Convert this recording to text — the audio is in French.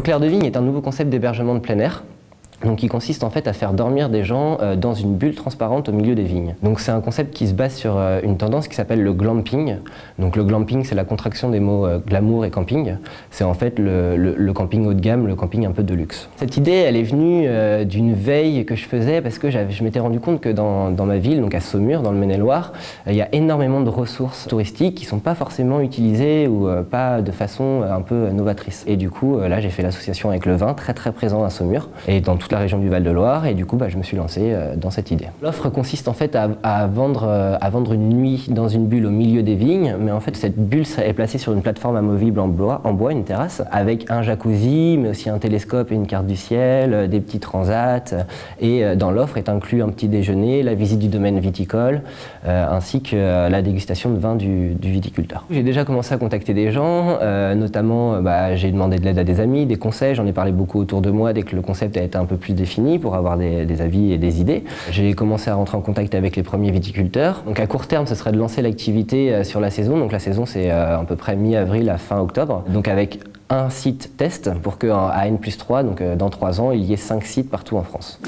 Clair de Vigne est un nouveau concept d'hébergement de plein air. Donc, qui consiste en fait à faire dormir des gens dans une bulle transparente au milieu des vignes. Donc c'est un concept qui se base sur une tendance qui s'appelle le glamping. Donc le glamping, c'est la contraction des mots glamour et camping. C'est en fait le camping haut de gamme, le camping un peu de luxe. Cette idée, elle est venue d'une veille que je faisais parce que je m'étais rendu compte que dans ma ville, donc à Saumur, dans le Maine-et-Loire, il y a énormément de ressources touristiques qui ne sont pas forcément utilisées ou pas de façon un peu novatrice. Et du coup, là, j'ai fait l'association avec le vin, très présent à Saumur, et dans toute la région du Val-de-Loire, et du coup je me suis lancé dans cette idée. L'offre consiste en fait à vendre une nuit dans une bulle au milieu des vignes, mais en fait cette bulle est placée sur une plateforme amovible en bois, une terrasse, avec un jacuzzi, mais aussi un télescope et une carte du ciel, des petits transats, et dans l'offre est inclus un petit déjeuner, la visite du domaine viticole, ainsi que la dégustation de vin du viticulteur. J'ai déjà commencé à contacter des gens, notamment j'ai demandé de l'aide à des amis, des conseils, j'en ai parlé beaucoup autour de moi dès que le concept a été un peu plus défini pour avoir des avis et des idées. J'ai commencé à rentrer en contact avec les premiers viticulteurs. Donc à court terme, ce serait de lancer l'activité sur la saison. Donc la saison, c'est à peu près mi-avril à fin octobre. Donc avec un site test pour qu'à N+3, donc dans 3 ans, il y ait 5 sites partout en France.